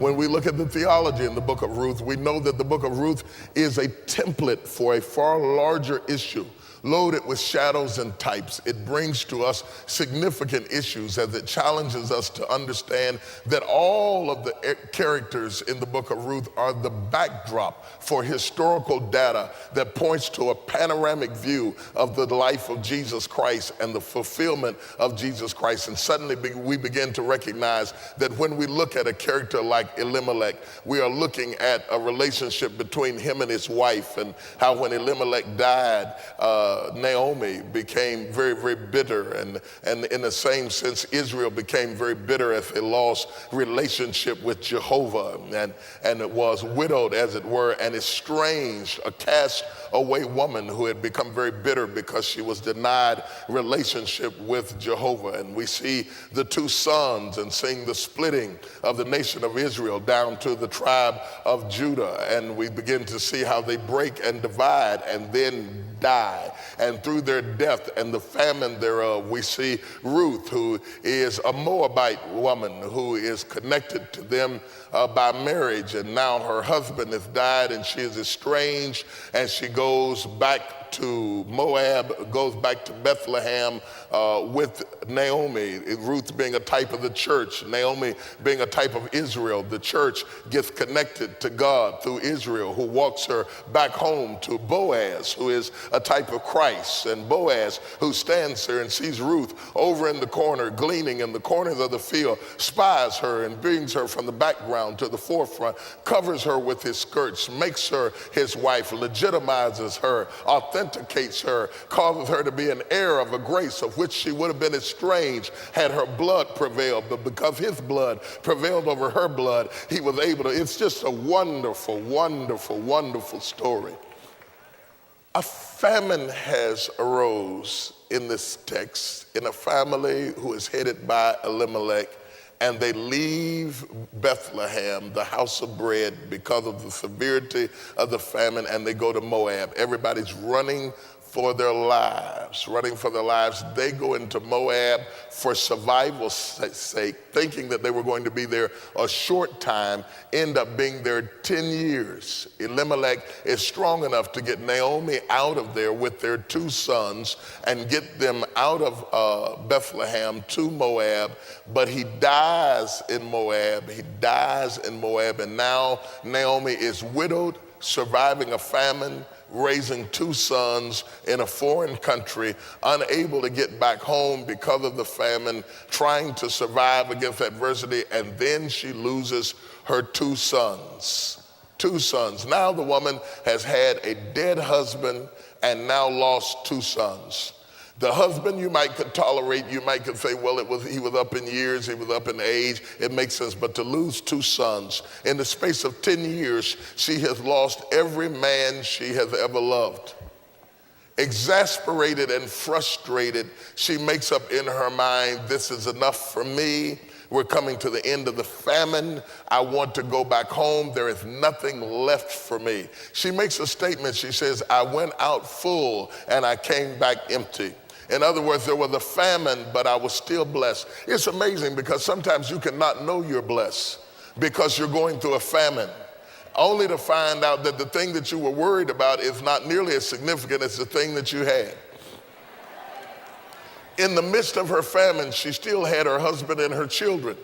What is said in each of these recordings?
When we look at the theology in the book of Ruth, we know that the book of Ruth is a template for a far larger issue, loaded with shadows and types. It brings to us significant issues as it challenges us to understand that all of the characters in the book of Ruth are the backdrop for historical data that points to a panoramic view of the life of Jesus Christ and the fulfillment of Jesus Christ. And suddenly we begin to recognize that when we look at a character like Elimelech, we are looking at a relationship between him and his wife, and how when Elimelech died, Naomi became very, very bitter. And in the same sense, Israel became very bitter as they lost relationship with Jehovah and it was widowed, as it were, and estranged, a cast away woman who had become very bitter because she was denied relationship with Jehovah. And we see the two sons and seeing the splitting of the nation of Israel down to the tribe of Judah. And we begin to see how they break and divide and then die. And through their death and the famine thereof, we see Ruth, who is a Moabite woman who is connected to them by marriage, and now her husband has died and she is estranged, and she goes back to Moab, goes back to Bethlehem with Naomi. Ruth being a type of the church, Naomi being a type of Israel. The church gets connected to God through Israel, who walks her back home to Boaz, who is a type of Christ, and Boaz, who stands there and sees Ruth over in the corner, gleaning in the corners of the field, spies her and brings her from the background to the forefront, covers her with his skirts, makes her his wife, legitimizes her, authenticates her, causes her to be an heir of a grace of which she would have been estranged had her blood prevailed. But because his blood prevailed over her blood, he was able to. It's just a wonderful, wonderful, wonderful story. A famine has arose in this text in a family who is headed by Elimelech, and they leave Bethlehem, the house of bread, because of the severity of the famine, and they go to Moab. Everybody's running for their lives, They go into Moab for survival's sake, thinking that they were going to be there a short time, end up being there 10 years. Elimelech is strong enough to get Naomi out of there with their two sons and get them out of Bethlehem to Moab, but he dies in Moab, and now Naomi is widowed, surviving a famine, raising two sons in a foreign country, unable to get back home because of the famine, trying to survive against adversity, and then she loses her two sons. Now the woman has had a dead husband and now lost two sons. The husband you might could tolerate, you might could say, well, he was up in years, he was up in age, it makes sense. But to lose two sons, in the space of 10 years, she has lost every man she has ever loved. Exasperated and frustrated, she makes up in her mind, this is enough for me. We're coming to the end of the famine. I want to go back home. There is nothing left for me. She makes a statement. She says, I went out full and I came back empty. In other words, there was a famine, but I was still blessed. It's amazing because sometimes you cannot know you're blessed because you're going through a famine, only to find out that the thing that you were worried about is not nearly as significant as the thing that you had. In the midst of her famine, she still had her husband and her children.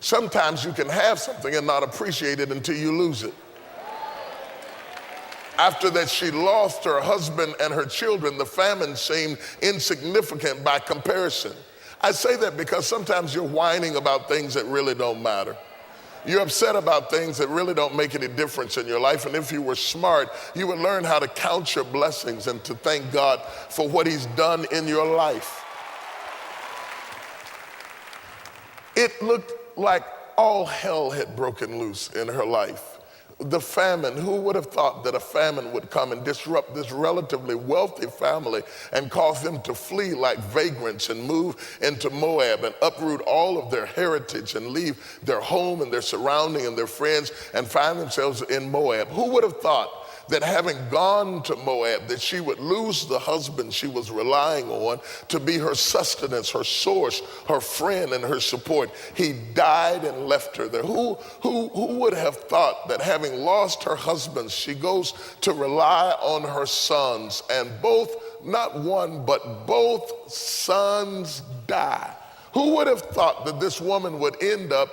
Sometimes you can have something and not appreciate it until you lose it. After that, she lost her husband and her children. The famine seemed insignificant by comparison. I say that because sometimes you're whining about things that really don't matter. You're upset about things that really don't make any difference in your life. And if you were smart, you would learn how to count your blessings and to thank God for what he's done in your life. It looked like all hell had broken loose in her life. The famine, who would have thought that a famine would come and disrupt this relatively wealthy family and cause them to flee like vagrants and move into Moab and uproot all of their heritage and leave their home and their surrounding and their friends and find themselves in Moab? Who would have thought that having gone to Moab, that she would lose the husband she was relying on to be her sustenance, her source, her friend, and her support. He died and left her there. Who would have thought that having lost her husband, she goes to rely on her sons, and both, not one, but both sons die? Who would have thought that this woman would end up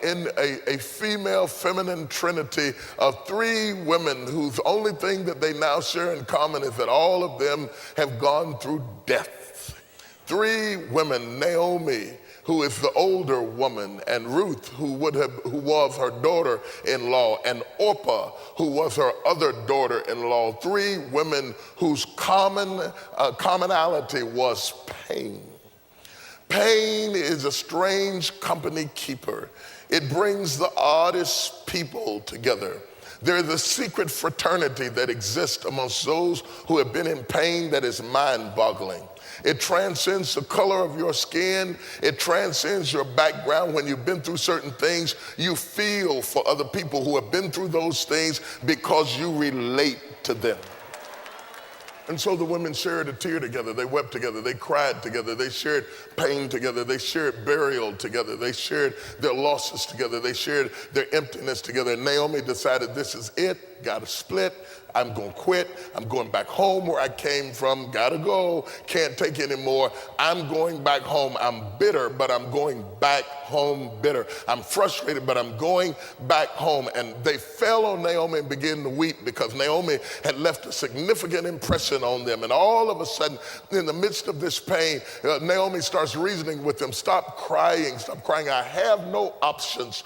in a female feminine trinity of three women whose only thing that they now share in common is that all of them have gone through death? Three women: Naomi, who is the older woman, and Ruth, who was her daughter-in-law, and Orpah, who was her other daughter-in-law. Three women whose commonality was pain. Pain is a strange company keeper. It brings the oddest people together. There is a secret fraternity that exists amongst those who have been in pain that is mind-boggling. It transcends the color of your skin. It transcends your background. When you've been through certain things, you feel for other people who have been through those things because you relate to them. And so the women shared a tear together. They wept together. They cried together. They shared pain together. They shared burial together. They shared their losses together. They shared their emptiness together. And Naomi decided, this is it. Got to split. I'm going to quit. I'm going back home where I came from. Got to go. Can't take anymore. I'm going back home. I'm bitter, but I'm going back home bitter. I'm frustrated, but I'm going back home. And they fell on Naomi and began to weep because Naomi had left a significant impression on them. And all of a sudden, in the midst of this pain, Naomi starts reasoning with them. Stop crying. Stop crying. I have no options.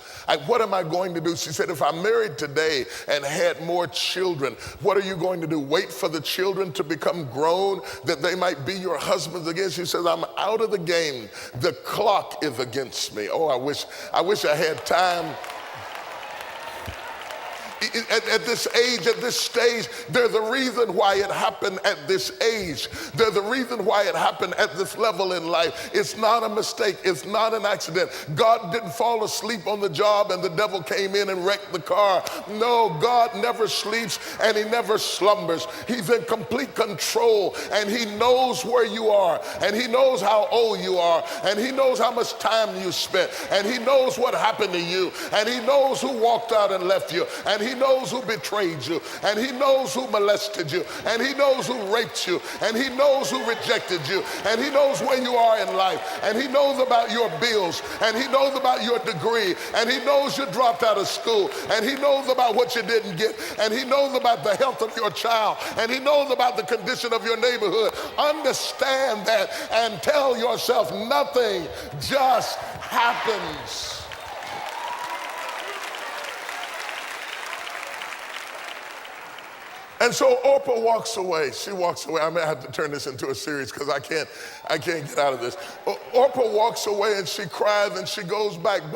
What am I going to do? She said, if I married today and had more children, what are you going to do? Wait for the children to become grown that they might be your husbands again? She says, I'm out of the game. The clock is against me. Oh, I wish I had time. At this age, at this stage, there's a reason why it happened at this age. There's a reason why it happened at this level in life. It's not a mistake. It's not an accident. God didn't fall asleep on the job and the devil came in and wrecked the car. No, God never sleeps and he never slumbers. He's in complete control and he knows where you are and he knows how old you are and he knows how much time you spent and he knows what happened to you and he knows who walked out and left you and he knows who betrayed you, and he knows who molested you, and he knows who raped you, and he knows who rejected you, and he knows where you are in life, and he knows about your bills, and he knows about your degree, and he knows you dropped out of school, and he knows about what you didn't get, and he knows about the health of your child, and he knows about the condition of your neighborhood. Understand that and tell yourself nothing just happens. And so Orpah walks away. She walks away. I may have to turn this into a series because I can't get out of this. Orpah walks away and she cries and she goes back. And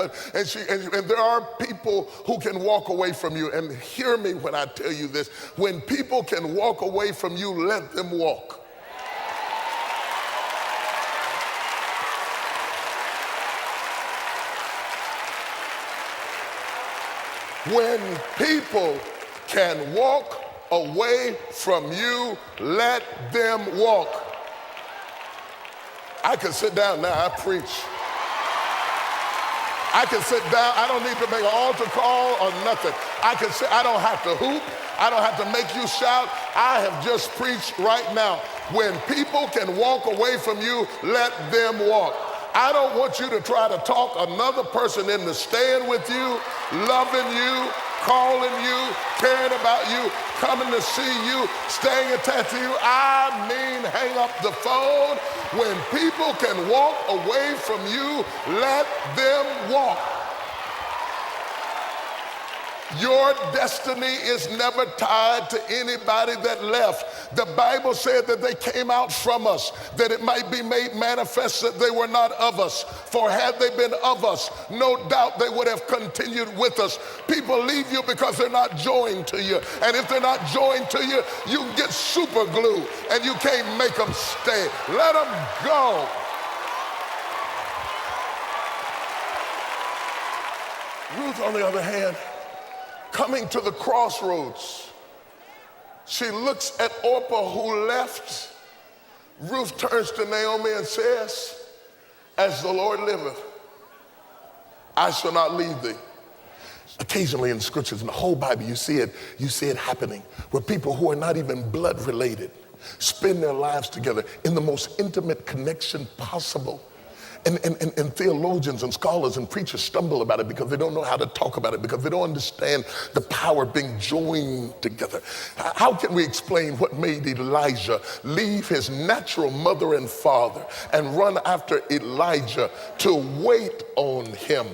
there are people who can walk away from you. And hear me when I tell you this. When people can walk away from you, let them walk. When people can walk away from you, let them walk. I can sit down now, I preach. I can sit down, I don't need to make an altar call or nothing. I don't have to hoop, I don't have to make you shout. I have just preached right now. When people can walk away from you, let them walk. I don't want you to try to talk another person into staying with you, loving you, calling you, caring about you, coming to see you, staying attached to you. I mean, hang up the phone. When people can walk away from you, let them walk. Your destiny is never tied to anybody that left. The Bible said that they came out from us, that it might be made manifest that they were not of us. For had they been of us, no doubt they would have continued with us. People leave you because they're not joined to you. And if they're not joined to you, you can get super glue and you can't make them stay. Let them go. Ruth, on the other hand, coming to the crossroads, She looks at Orpah who left. Ruth turns to Naomi and says, as the Lord liveth, I shall not leave thee. Occasionally in the scriptures, in the whole Bible, you see it happening where people who are not even blood related spend their lives together in the most intimate connection possible. And theologians and scholars and preachers stumble about it because they don't know how to talk about it, because they don't understand the power of being joined together. How can we explain what made Elijah leave his natural mother and father and run after Elijah to wait on him,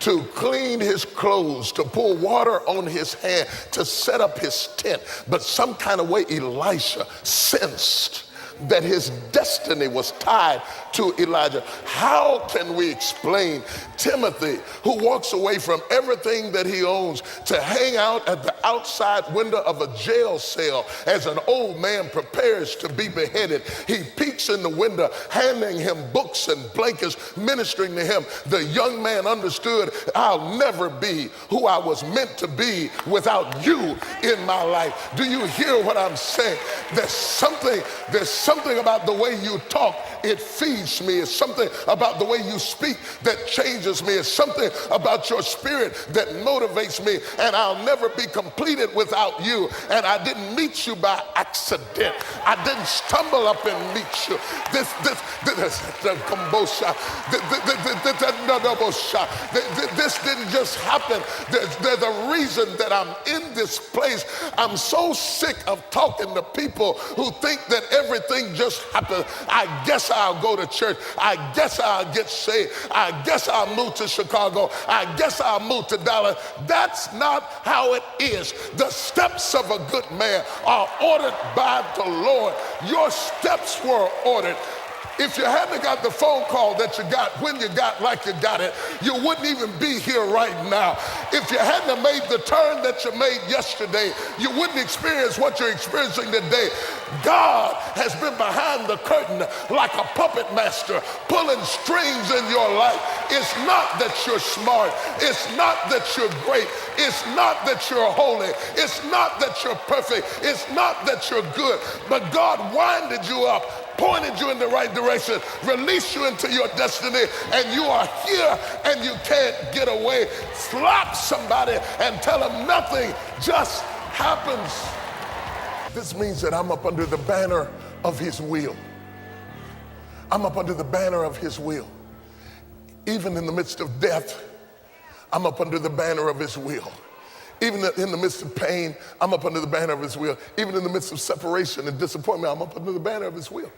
to clean his clothes, to pour water on his hand, to set up his tent? But some kind of way Elisha sensed that his destiny was tied to Elijah. How can we explain Timothy, who walks away from everything that he owns to hang out at the outside window of a jail cell as an old man prepares to be beheaded? He peeks in the window, handing him books and blankets, ministering to him. The young man understood, I'll never be who I was meant to be without you in my life. Do you hear what I'm saying? There's something about the way you talk. It feeds me. It's something about the way you speak that changes me. It's something about your spirit that motivates me. And I'll never be completed without you. And I didn't meet you by accident. I didn't stumble up and meet you. This didn't just happen. There's a reason that I'm in this place. I'm so sick of talking to people who think that everything just happens. I guess I'll go to church. I guess I'll get saved. I guess I'll move to Chicago. I guess I'll move to Dallas. That's not how it is. The steps of a good man are ordered by the Lord. Your steps were ordered. If you hadn't got the phone call that you got when you got like you got it, you wouldn't even be here right now. If you hadn't made the turn that you made yesterday, you wouldn't experience what you're experiencing today. God has been behind the curtain like a puppet master, pulling strings in your life. It's not that you're smart. It's not that you're great. It's not that you're holy. It's not that you're perfect. It's not that you're good. But God winded you up, pointed you in the right direction, released you into your destiny, and you are here and you can't get away. Slap somebody and tell them nothing just happens. This means that I'm up under the banner of his will. I'm up under the banner of his will. Even in the midst of death, I'm up under the banner of his will. Even in the midst of pain, I'm up under the banner of his will. Even in the midst of separation and disappointment, I'm up under the banner of his will.